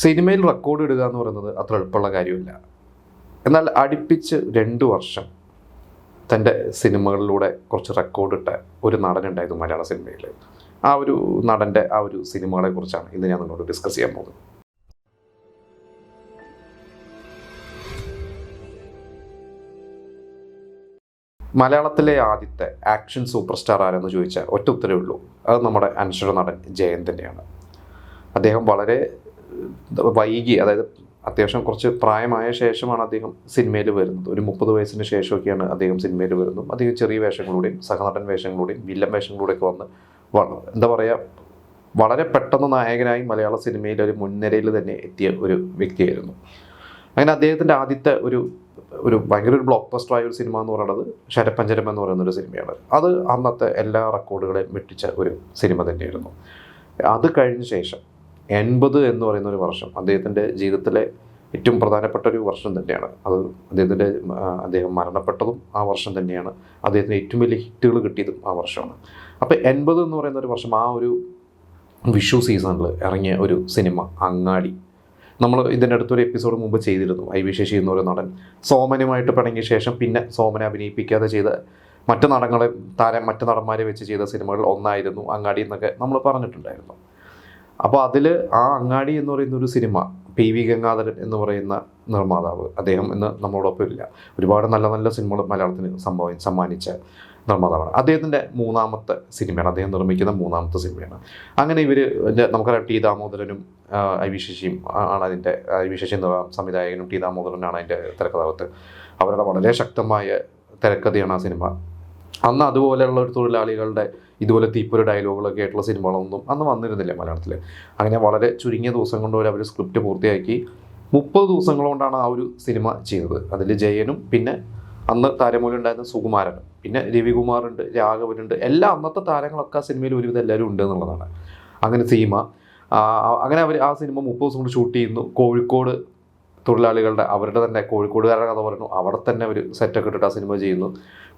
സിനിമയിൽ റെക്കോർഡ് ഇടുക എന്ന് പറയുന്നത് അത്ര എളുപ്പമുള്ള കാര്യമില്ല. എന്നാൽ അടുപ്പിച്ച് 2 വർഷം തൻ്റെ സിനിമകളിലൂടെ കുറച്ച് റെക്കോർഡിട്ട ഒരു നടനുണ്ടായിരുന്നു മലയാള സിനിമയിൽ. ആ ഒരു നടൻ്റെ ആ ഒരു സിനിമകളെ കുറിച്ചാണ് ഇന്ന് ഞാൻ നിങ്ങളോട് ഡിസ്കസ് ചെയ്യാൻ പോകുന്നത്. മലയാളത്തിലെ ആദ്യത്തെ ആക്ഷൻ സൂപ്പർ സ്റ്റാർ ആരെന്ന് ചോദിച്ചാൽ ഒറ്റ ഉത്തരവേ ഉള്ളൂ, അത് നമ്മുടെ അനശ്വര നടൻ ജയൻ തന്നെയാണ്. അദ്ദേഹം വളരെ വൈകി, അതായത് അത്യാവശ്യം കുറച്ച് പ്രായമായ ശേഷമാണ് അദ്ദേഹം സിനിമയിൽ വരുന്നത്. ഒരു 30 വയസ്സിന് ശേഷമൊക്കെയാണ് അദ്ദേഹം സിനിമയിൽ വരുന്നത്. അദ്ദേഹം ചെറിയ വേഷങ്ങളുടെയും സഹനടൻ വേഷങ്ങളുടെയും വില്ലൻ വേഷങ്ങളിലൂടെയൊക്കെ വന്ന് എന്താ പറയുക, വളരെ പെട്ടെന്ന് നായകനായി മലയാള സിനിമയിൽ ഒരു മുൻനിരയിൽ തന്നെ എത്തിയ ഒരു വ്യക്തിയായിരുന്നു. അങ്ങനെ അദ്ദേഹത്തിൻ്റെ ആദ്യത്തെ ഒരു ഭയങ്കര ഒരു ബ്ലോക്ക് ബസ്റ്ററായ ഒരു സിനിമ എന്ന് പറയുന്നത് ശരപ്പഞ്ചരം എന്ന് പറയുന്നൊരു സിനിമയാണ്. അത് അന്നത്തെ എല്ലാ റെക്കോർഡുകളെയും വെട്ടിച്ച ഒരു സിനിമ തന്നെയായിരുന്നു. അത് കഴിഞ്ഞ ശേഷം 80 എന്ന് പറയുന്ന ഒരു വർഷം അദ്ദേഹത്തിൻ്റെ ജീവിതത്തിലെ ഏറ്റവും പ്രധാനപ്പെട്ട ഒരു വർഷം തന്നെയാണ്. അത് അദ്ദേഹം മരണപ്പെട്ടതും ആ വർഷം തന്നെയാണ്. അദ്ദേഹത്തിന് ഏറ്റവും വലിയ ഹിറ്റുകൾ കിട്ടിയതും ആ വർഷമാണ്. അപ്പോൾ 80 എന്ന് പറയുന്ന ഒരു വർഷം, ആ ഒരു വിഷു സീസണിൽ ഇറങ്ങിയ ഒരു സിനിമ അങ്ങാടി. നമ്മൾ ഇതിൻ്റെ അടുത്തൊരു എപ്പിസോഡ് മുമ്പ് ചെയ്തിരുന്നു. ഐ.വി. ശശി എന്നൊരു നടൻ സോമനുമായിട്ട് പിണങ്ങിയ ശേഷം പിന്നെ സോമനെ അഭിനയിപ്പിക്കാതെ ചെയ്ത മറ്റ് നടന്മാരെ വെച്ച് ചെയ്ത സിനിമകൾ ഒന്നായിരുന്നു അങ്ങാടി എന്നൊക്കെ നമ്മൾ പറഞ്ഞിട്ടുണ്ടായിരുന്നു. അപ്പോൾ അതിൽ ആ അങ്ങാടി എന്ന് പറയുന്ന ഒരു സിനിമ P.V. ഗംഗാധരൻ എന്ന് പറയുന്ന നിർമ്മാതാവ്, അദ്ദേഹം ഇന്ന് നമ്മളോടൊപ്പം ഇല്ല. ഒരുപാട് നല്ല നല്ല സിനിമകൾ മലയാളത്തിന് സമ്മാനിച്ച നിർമ്മാതാവാണ്. അദ്ദേഹത്തിൻ്റെ 3ാമത്തെ സിനിമയാണ്, അദ്ദേഹം നിർമ്മിക്കുന്ന 3ാമത്തെ സിനിമയാണ്. അങ്ങനെ നമുക്കറിയാം, ടി ദാമോദരനും ഐ.വി. ശശിയും ആണ് അതിൻ്റെ, ഐ.വി. ശശി എന്ന സംവിധായകനും ടി ദാമോദരനാണ് അതിൻ്റെ തിരക്കഥാകൃത്ത്. അവരുടെ വളരെ ശക്തമായ തിരക്കഥയാണ് ആ സിനിമ. അന്ന് അതുപോലെയുള്ള ഒരു തൊഴിലാളികളുടെ ഇതുപോലെ തീപ്പൊരു ഡയലോഗുകളൊക്കെ ആയിട്ടുള്ള സിനിമകളൊന്നും അന്ന് വന്നിരുന്നില്ല മലയാളത്തിൽ. അങ്ങനെ വളരെ ചുരുങ്ങിയ ദിവസം കൊണ്ട് അവർ സ്ക്രിപ്റ്റ് പൂർത്തിയാക്കി 30 ദിവസങ്ങൾ കൊണ്ടാണ് ആ ഒരു സിനിമ ചെയ്തത്. അതിൽ ജയനും പിന്നെ അന്ന് താരമൂലം ഉണ്ടായിരുന്ന സുകുമാരനും പിന്നെ രവികുമാറുണ്ട്, രാഘവനുണ്ട്, എല്ലാ അന്നത്തെ താരങ്ങളൊക്കെ ആ സിനിമയിൽ ഒരുവിധം എല്ലാവരും ഉണ്ട് എന്നുള്ളതാണ്. അങ്ങനെ അവർ ആ സിനിമ 30 ദിവസം കൊണ്ട് ഷൂട്ട് ചെയ്യുന്നു. കോഴിക്കോട് തൊഴിലാളികളുടെ, അവരുടെ തന്നെ കോഴിക്കോടുകാരുടെ കഥ പറഞ്ഞു. അവിടെ തന്നെ അവർ സെറ്റൊക്കെ ഇട്ടിട്ട് ആ സിനിമ ചെയ്യുന്നു.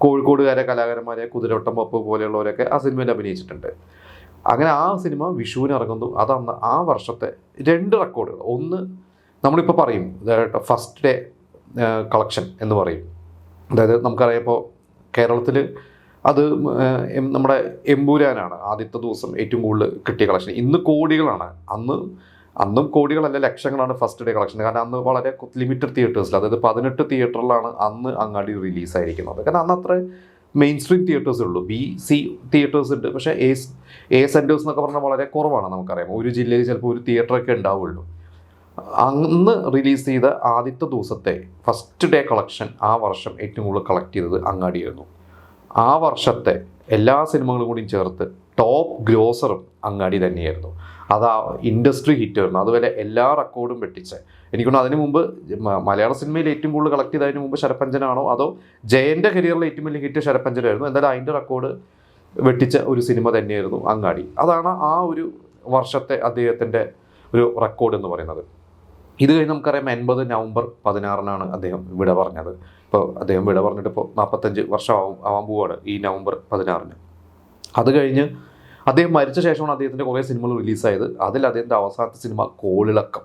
കോഴിക്കോടുകാരെ കലാകാരന്മാരെ കുതിരവട്ടം പപ്പ് പോലെയുള്ളവരൊക്കെ ആ സിനിമയിൽ അഭിനയിച്ചിട്ടുണ്ട്. അങ്ങനെ ആ സിനിമ വിഷുവിന് ഇറങ്ങുന്നു. അതന്ന് ആ വർഷത്തെ 2 റെക്കോർഡുകൾ. ഒന്ന് നമ്മളിപ്പോൾ പറയും ഫസ്റ്റ് ഡേ കളക്ഷൻ എന്ന് പറയും. അതായത് നമുക്കറിയാം, ഇപ്പോൾ കേരളത്തിൽ അത് നമ്മുടെ എമ്പൂരാനാണ് ആദ്യത്തെ ദിവസം ഏറ്റവും കൂടുതൽ കിട്ടിയ കളക്ഷൻ. ഇന്ന് കോടികളാണ്. അന്നും കോടികളല്ല, ലക്ഷങ്ങളാണ് ഫസ്റ്റ് ഡേ കളക്ഷൻ. കാരണം അന്ന് വളരെ ലിമിറ്റഡ് തിയേറ്റേഴ്സിൽ, അതായത് 18 തിയേറ്ററിലാണ് അന്ന് അങ്ങാടി റിലീസായിരിക്കുന്നത്. കാരണം അന്ന് അത്ര മെയിൻ സ്ട്രീം തിയേറ്റേഴ്സേ ഉള്ളൂ. B-C തിയേറ്റേഴ്സ് ഉണ്ട്, പക്ഷേ A സെൻറ്റേഴ്സ് എന്നൊക്കെ പറഞ്ഞാൽ വളരെ കുറവാണ്. നമുക്കറിയാം, ഒരു ജില്ലയിൽ ചിലപ്പോൾ ഒരു തിയേറ്ററൊക്കെ ഉണ്ടാവുള്ളൂ. അന്ന് റിലീസ് ചെയ്ത ആദ്യത്തെ ദിവസത്തെ ഫസ്റ്റ് ഡേ കളക്ഷൻ ആ വർഷം ഏറ്റവും കൂടുതൽ കളക്ട് ചെയ്തത് അങ്ങാടിയായിരുന്നു. ആ വർഷത്തെ എല്ലാ സിനിമകളും കൂടിയും ചേർത്ത് ടോപ്പ് ഗ്രോസറും അങ്ങാടി തന്നെയായിരുന്നു. അത് ആ ഇൻഡസ്ട്രി ഹിറ്റായിരുന്നു. അതുപോലെ എല്ലാ റെക്കോർഡും വെട്ടിച്ച്, എനിക്കൊന്ന് അതിന് മുമ്പ് മലയാള സിനിമയിൽ ഏറ്റവും കൂടുതൽ കളക്ട് ചെയ്തതിന് മുമ്പ് ശരപ്പഞ്ചനാണോ അതോ ജയൻ്റെ കരിയറിലെ ഏറ്റവും വലിയ ഹിറ്റ് ശരപ്പഞ്ചനായിരുന്നു. എന്തായാലും അതിൻ്റെ റെക്കോർഡ് വെട്ടിച്ച ഒരു സിനിമ തന്നെയായിരുന്നു അങ്ങാടി. അതാണ് ആ ഒരു വർഷത്തെ അദ്ദേഹത്തിൻ്റെ ഒരു റെക്കോർഡ് എന്ന് പറയുന്നത്. ഇത് കഴിഞ്ഞ് നമുക്കറിയാം 80 നവംബർ 16 അദ്ദേഹം വിട പറഞ്ഞത്. ഇപ്പോൾ അദ്ദേഹം വിട പറഞ്ഞിട്ട് ഇപ്പോൾ 45 വർഷം ആവാൻ പോവുകയാണ് ഈ നവംബർ 16. അത് കഴിഞ്ഞ് അദ്ദേഹം മരിച്ച ശേഷമാണ് അദ്ദേഹത്തിൻ്റെ കുറേ സിനിമകൾ റിലീസായത്. അതിൽ അദ്ദേഹത്തിൻ്റെ അവസാനത്തെ സിനിമ കോളിളക്കം.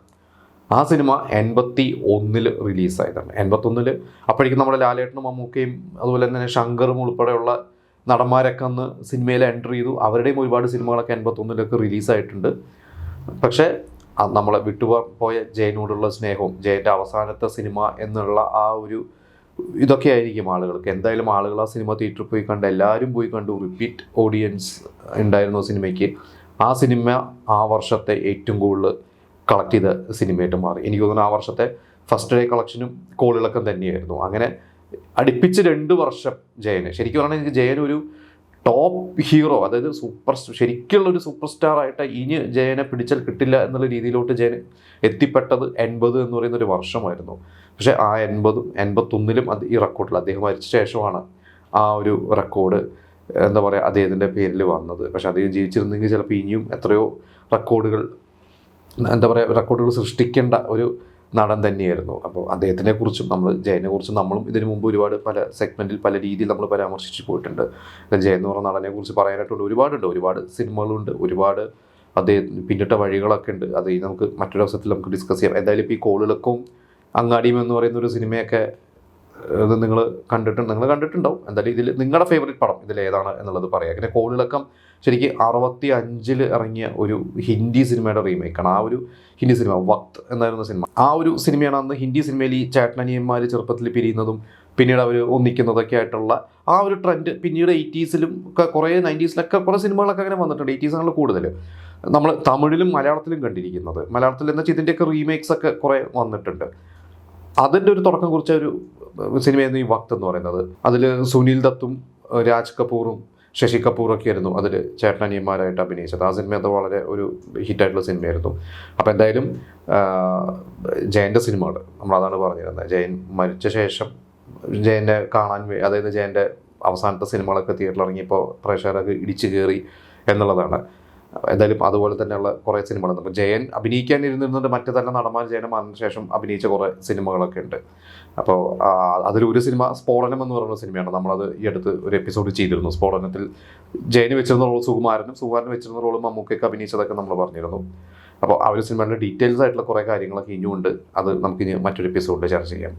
ആ സിനിമ 81 റിലീസായതാണ്. 81 അപ്പോഴേക്കും നമ്മുടെ ലാലേട്ടനും മമ്മൂക്കയും അതുപോലെ തന്നെ ശങ്കറും ഉൾപ്പെടെയുള്ള നടന്മാരൊക്കെ അന്ന് സിനിമയിൽ എൻ്റർ ചെയ്തു. അവരുടെയും ഒരുപാട് സിനിമകളൊക്കെ 81 റിലീസായിട്ടുണ്ട്. പക്ഷേ നമ്മളെ വിട്ടുപോയ ജയനോടുള്ള സ്നേഹവും ജയൻ്റെ അവസാനത്തെ സിനിമ എന്നുള്ള ആ ഒരു ഇതൊക്കെ ആയിരിക്കും ആളുകൾക്ക്. എന്തായാലും ആളുകൾ ആ സിനിമ തിയേറ്ററിൽ പോയി കണ്ട്, എല്ലാവരും പോയി കണ്ടു. റിപ്പീറ്റ് ഓഡിയൻസ് ഉണ്ടായിരുന്നു സിനിമയ്ക്ക്. ആ സിനിമ ആ വർഷത്തെ ഏറ്റവും കൂടുതൽ കളക്ട് ചെയ്ത സിനിമയായിട്ട് മാറി. എനിക്ക് തോന്നുന്നു ആ വർഷത്തെ ഫസ്റ്റ് ഡേ കളക്ഷനും കോളിളക്കം തന്നെയായിരുന്നു. അങ്ങനെ അടുപ്പിച്ച് 2 വർഷം ജയന്, ശരിക്കും പറഞ്ഞാൽ എനിക്ക് ജയൻ ഒരു ടോപ്പ് ഹീറോ, അതായത് ശരിക്കുള്ളൊരു സൂപ്പർ സ്റ്റാർ ആയിട്ട് ഇനി ജയനെ പിടിച്ചാൽ കിട്ടില്ല എന്നുള്ള രീതിയിലോട്ട് ജയൻ എത്തിപ്പെട്ടത് 80 എന്ന് പറയുന്ന ഒരു വർഷമായിരുന്നു. പക്ഷേ ആ 81 അത് ഈ റെക്കോർഡിൽ അദ്ദേഹം മരിച്ച ശേഷമാണ് ആ ഒരു റെക്കോർഡ് എന്താ പറയുക അദ്ദേഹത്തിൻ്റെ പേരിൽ വന്നത്. പക്ഷേ അദ്ദേഹം ജീവിച്ചിരുന്നെങ്കിൽ ചിലപ്പോൾ ഇനിയും എത്രയോ റെക്കോർഡുകൾ സൃഷ്ടിക്കേണ്ട ഒരു നടൻ തന്നെയായിരുന്നു. അപ്പോൾ അദ്ദേഹത്തിനെ കുറിച്ചും ജയനെ കുറിച്ചും നമ്മളും ഇതിനു മുമ്പ് പല സെഗ്മെൻറ്റിൽ പല രീതിയിൽ നമ്മൾ പരാമർശിച്ച് പോയിട്ടുണ്ട്. ജയൻ എന്ന് പറഞ്ഞ നടനെ കുറിച്ച് പറയാനായിട്ടുണ്ട് ഒരുപാട് സിനിമകളുണ്ട്, ഒരുപാട് അദ്ദേഹം പിന്നിട്ട വഴികളൊക്കെ ഉണ്ട്. അത് നമുക്ക് മറ്റൊരു അവസരത്തിൽ നമുക്ക് ഡിസ്കസ് ചെയ്യാം. എന്തായാലും ഇപ്പോൾ ഈ കോളിളക്കവും അങ്ങാടിയും എന്ന് പറയുന്ന ഒരു സിനിമയൊക്കെ ഇത് നിങ്ങൾ കണ്ടിട്ടുണ്ടാവും. എന്തായാലും ഇതിൽ നിങ്ങളുടെ ഫേവറേറ്റ് പടം ഇതിൽ ഏതാണ് എന്നുള്ളത് പറയാം. പിന്നെ കോളിളക്കം ശരിക്കും 65 ഇറങ്ങിയ ഒരു ഹിന്ദി സിനിമയുടെ റീമേക്കാണ്. ആ ഒരു ഹിന്ദി സിനിമ വക്ത് എന്നായിരുന്ന സിനിമ, ആ ഒരു സിനിമയാണ് അന്ന് ഹിന്ദി സിനിമയിൽ ഈ ചേട്ടനനിയന്മാർ ചെറുപ്പത്തിൽ പിരിയുന്നതും പിന്നീട് അവർ ഒന്നിക്കുന്നതൊക്കെ ആയിട്ടുള്ള ആ ഒരു ട്രെൻഡ് പിന്നീട് 80s ഒക്കെ കുറേ 90s കുറേ സിനിമകളൊക്കെ അങ്ങനെ വന്നിട്ടുണ്ട്. 80s കൂടുതൽ നമ്മൾ തമിഴിലും മലയാളത്തിലും കണ്ടിരിക്കുന്നത്. മലയാളത്തിൽ എന്ന് വെച്ചാൽ ഇതിൻ്റെയൊക്കെ റീമേക്സ് ഒക്കെ കുറേ വന്നിട്ടുണ്ട്. അതിൻ്റെ ഒരു തുടക്കം കുറിച്ച ഒരു സിനിമയായിരുന്നു ഈ വക്ത് എന്ന് പറയുന്നത്. അതിൽ സുനിൽ ദത്തും രാജ് കപൂറും ശശി കപൂറൊക്കെ ആയിരുന്നു അതിൽ ചേട്ടനനിയന്മാരായിട്ട് അഭിനയിച്ചത്. ആ സിനിമ അത് വളരെ ഒരു ഹിറ്റായിട്ടുള്ള സിനിമയായിരുന്നു. അപ്പോൾ എന്തായാലും ജയൻ്റെ സിനിമകൾ നമ്മളതാണ് പറഞ്ഞിരുന്നത്. ജയൻ മരിച്ച ശേഷം ജയൻ്റെ കാണാൻ അതായത് ജയൻ്റെ അവസാനത്തെ സിനിമകളൊക്കെ തിയേറ്ററിൽ ഇറങ്ങിയപ്പോൾ പ്രേക്ഷകരൊക്കെ ഇടിച്ചു കയറി എന്നുള്ളതാണ്. എന്തായാലും അതുപോലെ തന്നെയുള്ള കുറേ സിനിമകളുണ്ട്. അപ്പോൾ ജയൻ അഭിനയിക്കാനിരുന്നിരുന്നുണ്ട് മറ്റു തന്നെ നടന്മാർ ജയനെ മരണ ശേഷം അഭിനയിച്ച കുറേ സിനിമകളൊക്കെ ഉണ്ട്. അപ്പോൾ അതിലൊരു സിനിമ സ്ഫോടനം എന്ന് പറയുന്ന സിനിമയാണ്. നമ്മളത് ഈ അടുത്ത് ഒരു എപ്പിസോഡ് ചെയ്തിരുന്നു. സ്ഫോടനത്തിൽ ജയന് വെച്ചിരുന്ന റോൾ സുകുമാരനും വെച്ചിരുന്ന റോളും മമ്മൂക്കൊക്കെ അഭിനയിച്ചതൊക്കെ നമ്മൾ പറഞ്ഞിരുന്നു. അപ്പോൾ ആ ഒരു സിനിമയുടെ ഡീറ്റെയിൽസ് ആയിട്ടുള്ള കുറേ കാര്യങ്ങളൊക്കെ ഇനിയുണ്ട്. അത് നമുക്കിനി മറ്റൊരു എപ്പിസോഡിൽ ചർച്ച ചെയ്യാം.